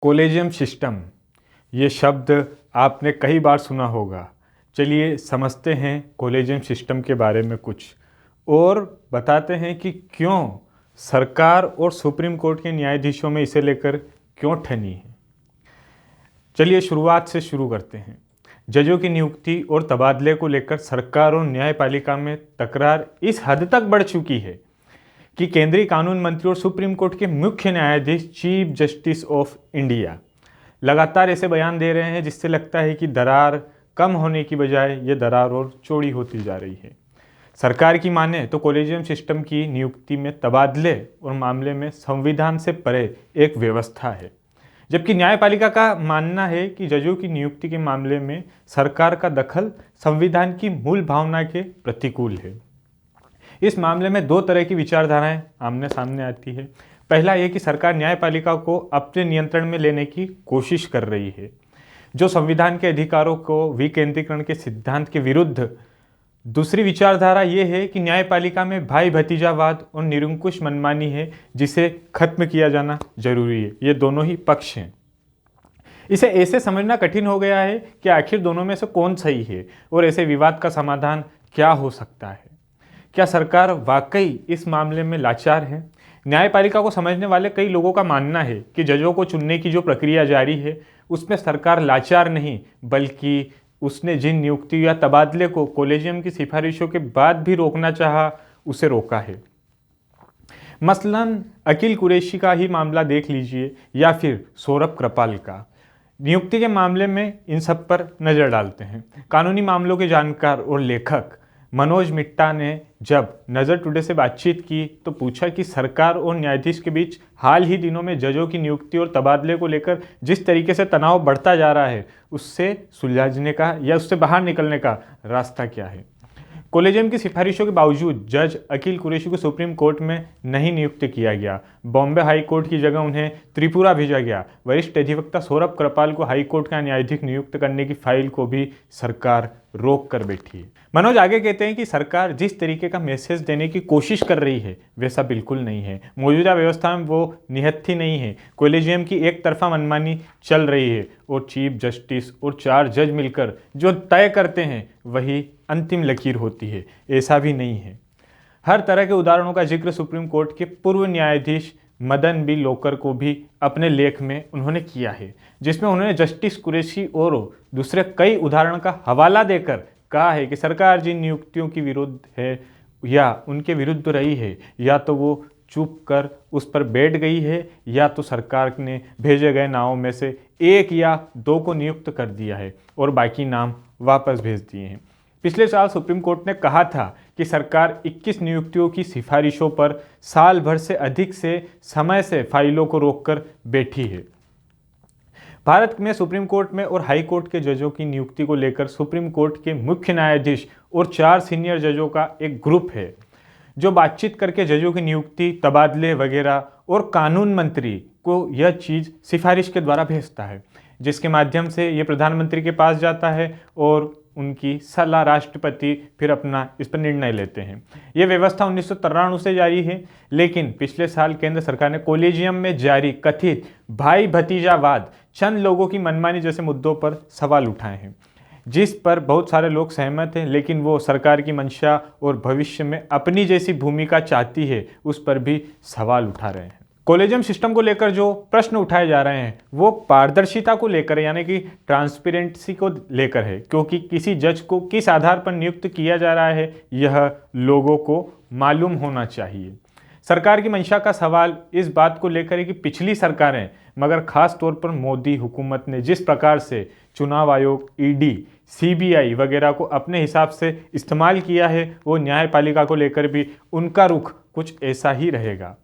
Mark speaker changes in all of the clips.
Speaker 1: Collegium system, ये शब्द आपने कई बार सुना होगा। चलिए समझते हैं कोलेजियम सिस्टम के बारे में कुछ और बताते हैं कि क्यों सरकार और सुप्रीम कोर्ट के न्यायाधीशों में इसे लेकर क्यों ठनी है। चलिए शुरुआत से शुरू करते हैं। जजों की नियुक्ति और तबादले को लेकर सरकार और न्यायपालिका में तकरार इस हद तक बढ़ चुकी है कि केंद्रीय कानून मंत्री और सुप्रीम कोर्ट के मुख्य न्यायाधीश चीफ जस्टिस ऑफ इंडिया लगातार ऐसे बयान दे रहे हैं जिससे लगता है कि दरार कम होने की बजाय ये दरार और चौड़ी होती जा रही है। सरकार की माने तो कोलेजियम सिस्टम की नियुक्ति में तबादले और मामले में संविधान से परे एक व्यवस्था है, जबकि न्यायपालिका का मानना है कि जजों की नियुक्ति के मामले में सरकार का दखल संविधान की मूल भावना के प्रतिकूल है। इस मामले में दो तरह की विचारधाराएं आमने सामने आती है। पहला ये कि सरकार न्यायपालिका को अपने नियंत्रण में लेने की कोशिश कर रही है, जो संविधान के अधिकारों को विकेंद्रीकरण के सिद्धांत के विरुद्ध। दूसरी विचारधारा ये है कि न्यायपालिका में भाई भतीजावाद और निरंकुश मनमानी है, जिसे खत्म किया जाना जरूरी है। ये दोनों ही पक्ष हैं। इसे ऐसे समझना कठिन हो गया है कि आखिर दोनों में से कौन सही है और ऐसे विवाद का समाधान क्या हो सकता है। क्या सरकार वाकई इस मामले में लाचार है? न्यायपालिका को समझने वाले कई लोगों का मानना है कि जजों को चुनने की जो प्रक्रिया जारी है उसमें सरकार लाचार नहीं, बल्कि उसने जिन नियुक्ति या तबादले को कोलेजियम की सिफारिशों के बाद भी रोकना चाहा, उसे रोका है। मसलन अकील कुरैशी का ही मामला देख लीजिए या फिर सौरभ कृपाल का। नियुक्ति के मामले में इन सब पर नज़र डालते हैं। कानूनी मामलों के जानकार और लेखक मनोज मिट्टा ने जब नज़र टुडे से बातचीत की तो पूछा कि सरकार और न्यायाधीश के बीच हाल ही दिनों में जजों की नियुक्ति और तबादले को लेकर जिस तरीके से तनाव बढ़ता जा रहा है, उससे सुलझने का या उससे बाहर निकलने का रास्ता क्या है। कोलेजियम की सिफारिशों के बावजूद जज अकील कुरैशी को सुप्रीम कोर्ट में नहीं नियुक्त किया गया। बॉम्बे हाई कोर्ट की जगह उन्हें त्रिपुरा भेजा गया। वरिष्ठ अधिवक्ता सौरभ कृपाल को हाई कोर्ट का न्यायाधीश नियुक्त करने की फाइल को भी सरकार रोक कर बैठी है। मनोज आगे कहते हैं कि सरकार जिस तरीके का मैसेज देने की कोशिश कर रही है वैसा बिल्कुल नहीं है। मौजूदा व्यवस्था में वो निहत्थी नहीं है। कोलेजियम की एक तरफा मनमानी चल रही है और चीफ जस्टिस और 4 जज मिलकर जो तय करते हैं वही अंतिम लकीर होती है। ऐसा भी नहीं है। हर तरह के उदाहरणों का जिक्र सुप्रीम कोर्ट के पूर्व न्यायाधीश मदन बी लोकर को भी अपने लेख में उन्होंने किया है, जिसमें उन्होंने जस्टिस कुरैशी और दूसरे कई उदाहरण का हवाला देकर कहा है कि सरकार जिन नियुक्तियों की विरुद्ध है या उनके विरुद्ध रही है, या तो वो चुप कर उस पर बैठ गई है या तो सरकार ने भेजे गए नामों में से 1 या 2 को नियुक्त कर दिया है और बाकी नाम वापस भेज दिए हैं। पिछले साल सुप्रीम कोर्ट ने कहा था कि सरकार 21 नियुक्तियों की सिफारिशों पर साल भर से अधिक से समय से फाइलों को रोककर बैठी है। भारत में सुप्रीम कोर्ट में और हाई कोर्ट के जजों की नियुक्ति को लेकर सुप्रीम कोर्ट के मुख्य न्यायाधीश और 4 सीनियर जजों का एक ग्रुप है, जो बातचीत करके जजों की नियुक्ति, तबादले वगैरह और कानून मंत्री को यह चीज़ सिफारिश के द्वारा भेजता है, जिसके माध्यम से ये प्रधानमंत्री के पास जाता है और उनकी सलाह राष्ट्रपति फिर अपना इस पर निर्णय लेते हैं। यह व्यवस्था 1993 से जारी है, लेकिन पिछले साल केंद्र सरकार ने कोलेजियम में जारी कथित भाई भतीजावाद, चंद लोगों की मनमानी जैसे मुद्दों पर सवाल उठाए हैं, जिस पर बहुत सारे लोग सहमत हैं, लेकिन वो सरकार की मंशा और भविष्य में अपनी जैसी भूमिका चाहती है उस पर भी सवाल उठा रहे हैं। कोलेजियम सिस्टम को लेकर जो प्रश्न उठाए जा रहे हैं वो पारदर्शिता को लेकर, यानी कि ट्रांसपेरेंसी को लेकर है, क्योंकि किसी जज को किस आधार पर नियुक्त किया जा रहा है यह लोगों को मालूम होना चाहिए। सरकार की मंशा का सवाल इस बात को लेकर है कि पिछली सरकारें, मगर खास तौर पर मोदी हुकूमत ने जिस प्रकार से चुनाव आयोग, ईडी, सीबीआई वगैरह को अपने हिसाब से इस्तेमाल किया है, वो न्यायपालिका को लेकर भी उनका रुख कुछ ऐसा ही रहेगा।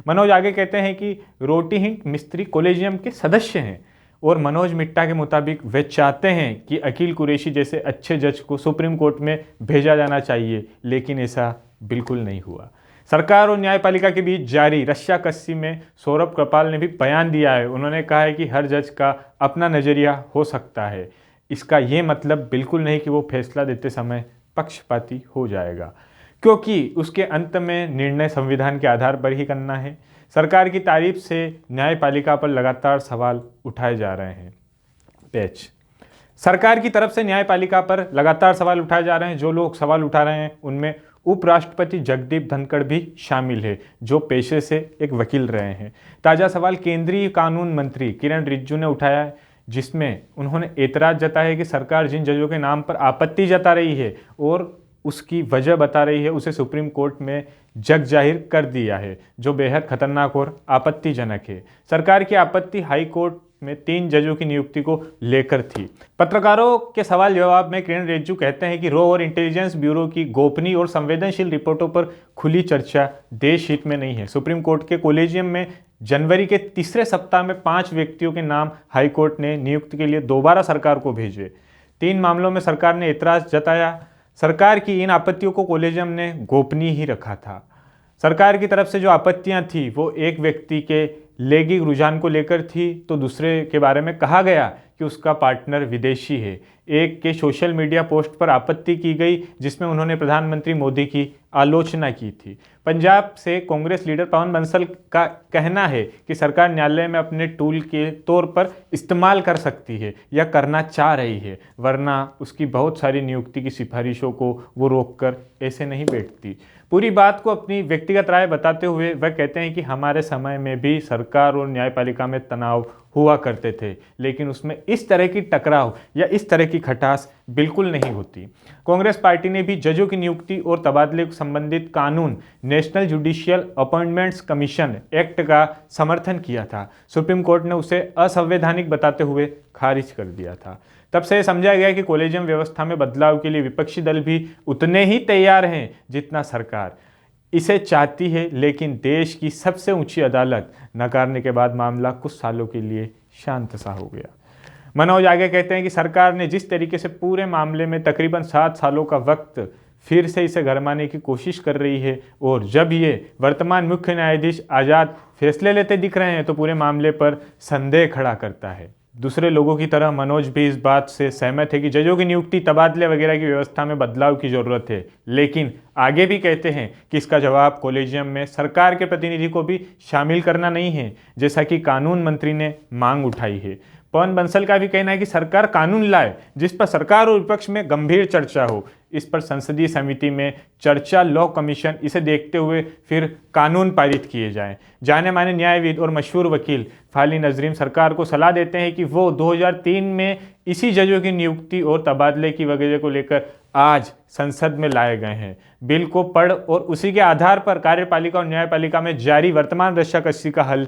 Speaker 1: मनोज आगे कहते हैं कि रोटीहिंट मिस्त्री कोलेजियम के सदस्य हैं और मनोज मिट्टा के मुताबिक वे चाहते हैं कि अकील कुरैशी जैसे अच्छे जज को सुप्रीम कोर्ट में भेजा जाना चाहिए, लेकिन ऐसा बिल्कुल नहीं हुआ। सरकार और न्यायपालिका के बीच जारी रस्साकसी में सौरभ कृपाल ने भी बयान दिया है। उन्होंने कहा है कि हर जज का अपना नज़रिया हो सकता है। इसका ये मतलब बिल्कुल नहीं कि वो फैसला देते समय पक्षपाती हो जाएगा, क्योंकि उसके अंत में निर्णय संविधान के आधार पर ही करना है। सरकार की तारीफ से न्यायपालिका पर लगातार सवाल उठाए जा रहे हैं। पेच सरकार की तरफ से न्यायपालिका पर लगातार सवाल उठाए जा रहे हैं। जो लोग सवाल उठा रहे हैं उनमें उपराष्ट्रपति जगदीप धनखड़ भी शामिल है, जो पेशे से एक वकील रहे हैं। ताज़ा सवाल केंद्रीय कानून मंत्री किरण रिजिजू ने उठाया है, जिसमें उन्होंने एतराज़ जताया है कि सरकार जिन जजों के नाम पर आपत्ति जता रही है और उसकी वजह बता रही है, उसे सुप्रीम कोर्ट में जग जाहिर कर दिया है, जो बेहद खतरनाक और आपत्तिजनक है। सरकार की आपत्ति हाई कोर्ट में 3 जजों की नियुक्ति को लेकर थी। पत्रकारों के सवाल जवाब में किरण रिजिजू कहते हैं कि रॉ और इंटेलिजेंस ब्यूरो की गोपनीय और संवेदनशील रिपोर्टों पर खुली चर्चा देश हित में नहीं है। सुप्रीम कोर्ट के कोलेजियम में जनवरी के तीसरे सप्ताह में 5 व्यक्तियों के नाम हाईकोर्ट ने नियुक्ति के लिए दोबारा सरकार को भेजे। 3 मामलों में सरकार ने एतराज जताया। सरकार की इन आपत्तियों को कोलेजियम ने गोपनीय ही रखा था। सरकार की तरफ से जो आपत्तियां थी वो एक व्यक्ति के लैंगिक रुझान को लेकर थी, तो दूसरे के बारे में कहा गया कि उसका पार्टनर विदेशी है। एक के सोशल मीडिया पोस्ट पर आपत्ति की गई, जिसमें उन्होंने प्रधानमंत्री मोदी की आलोचना की थी। पंजाब से कांग्रेस लीडर पवन बंसल का कहना है कि सरकार न्यायालय में अपने टूल के तौर पर इस्तेमाल कर सकती है या करना चाह रही है, वरना उसकी बहुत सारी नियुक्ति की सिफारिशों को वो रोककर ऐसे नहीं बैठती। पूरी बात को अपनी व्यक्तिगत राय बताते हुए वह कहते हैं कि हमारे समय में भी सरकार और न्यायपालिका में तनाव हुआ करते थे, लेकिन उसमें इस तरह की टकराव या इस तरह की खटास बिल्कुल नहीं होती। कांग्रेस पार्टी ने भी जजों की नियुक्ति और तबादले से संबंधित कानून national judicial appointments commission act का समर्थन किया था। सुप्रीम कोर्ट ने उसे असंवैधानिक बताते हुए खारिज कर दिया था। तब से समझा गया कि कोलेजियम व्यवस्था में बदलाव के लिए विपक्षी दल भी उतने ही तैयार हैं जितना सरकार इसे चाहती है, लेकिन देश की सबसे ऊंची अदालत नकारने के बाद मामला कुछ सालों के लिए शांत सा हो गया। मनोज आगे कहते हैं कि सरकार ने जिस तरीके से पूरे मामले में तकरीबन 7 सालों का वक्त फिर से इसे गरमाने की कोशिश कर रही है, और जब ये वर्तमान मुख्य न्यायाधीश आज़ाद फैसले लेते दिख रहे हैं तो पूरे मामले पर संदेह खड़ा करता है। दूसरे लोगों की तरह मनोज भी इस बात से सहमत है कि जजों की नियुक्ति, तबादले वगैरह की व्यवस्था में बदलाव की ज़रूरत है, लेकिन आगे भी कहते हैं कि इसका जवाब कोलेजियम में सरकार के प्रतिनिधि को भी शामिल करना नहीं है, जैसा कि कानून मंत्री ने मांग उठाई है। पवन बंसल का भी कहना है कि सरकार कानून लाए जिस पर सरकार और विपक्ष में गंभीर चर्चा हो। इस पर संसदीय समिति में चर्चा, लॉ कमीशन, इसे देखते हुए फिर कानून पारित किए जाएं। जाने माने न्यायविद और मशहूर वकील फाली नजरीन सरकार को सलाह देते हैं कि वो 2003 में इसी जजों की नियुक्ति और तबादले की वगैरह को लेकर आज संसद में लाए गए हैं। बिल को पढ़ और उसी के आधार पर कार्यपालिका और न्यायपालिका में जारी वर्तमान रस्साकसी का हल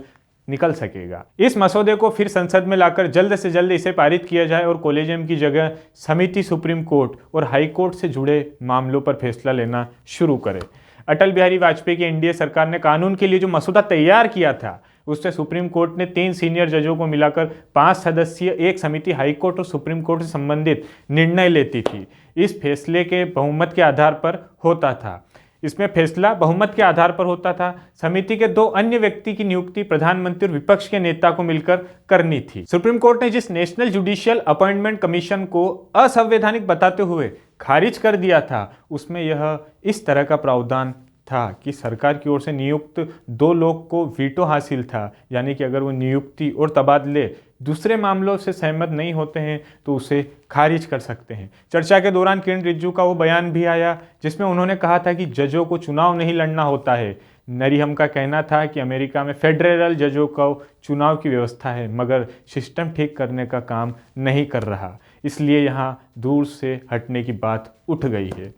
Speaker 1: निकल सकेगा। इस मसौदे को फिर संसद में लाकर जल्द से जल्द इसे पारित किया जाए और कोलेजियम की जगह समिति सुप्रीम कोर्ट और हाई कोर्ट से जुड़े मामलों पर फैसला लेना शुरू करे। अटल बिहारी वाजपेयी की एनडीए सरकार ने कानून के लिए जो मसौदा तैयार किया था, उससे सुप्रीम कोर्ट ने 3 सीनियर जजों को मिलाकर 5 सदस्यीय एक समिति हाई कोर्ट और सुप्रीम कोर्ट से संबंधित निर्णय लेती थी। इस फैसले के बहुमत के आधार पर होता था। इसमें फैसला बहुमत के आधार पर होता था। समिति के 2 अन्य व्यक्ति की नियुक्ति प्रधानमंत्री और विपक्ष के नेता को मिलकर करनी थी। सुप्रीम कोर्ट ने जिस नेशनल जुडिशियल अपॉइंटमेंट कमीशन को असंवैधानिक बताते हुए खारिज कर दिया था, उसमें यह इस तरह का प्रावधान था कि सरकार की ओर से नियुक्त 2 लोग को वीटो हासिल था, यानी कि अगर वो नियुक्ति और तबादले दूसरे मामलों से सहमत नहीं होते हैं तो उसे खारिज कर सकते हैं। चर्चा के दौरान किरण रिजिजू का वो बयान भी आया जिसमें उन्होंने कहा था कि जजों को चुनाव नहीं लड़ना होता है। नरीहम का कहना था कि अमेरिका में फेडरल जजों को चुनाव की व्यवस्था है, मगर सिस्टम ठीक करने का काम नहीं कर रहा, इसलिए यहाँ दूर से हटने की बात उठ गई है।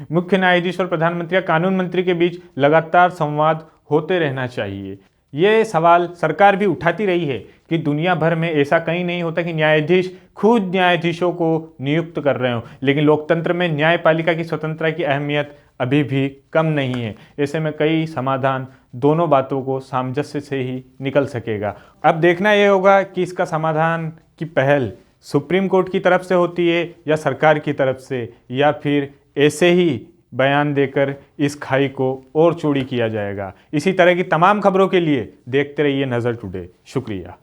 Speaker 1: मुख्य न्यायाधीश और प्रधानमंत्री या कानून मंत्री के बीच लगातार संवाद होते रहना चाहिए। ये सवाल सरकार भी उठाती रही है कि दुनिया भर में ऐसा कहीं नहीं होता कि न्यायाधीश खुद न्यायाधीशों को नियुक्त कर रहे हो, लेकिन लोकतंत्र में न्यायपालिका की स्वतंत्रता की अहमियत अभी भी कम नहीं है। ऐसे में कई समाधान दोनों बातों को सामंजस्य से ही निकल सकेगा। अब देखना ये होगा कि इसका समाधान की पहल सुप्रीम कोर्ट की तरफ से होती है या सरकार की तरफ से, या फिर ऐसे ही बयान देकर इस खाई को और चौड़ी किया जाएगा। इसी तरह की तमाम खबरों के लिए देखते रहिए नज़र टुडे। शुक्रिया।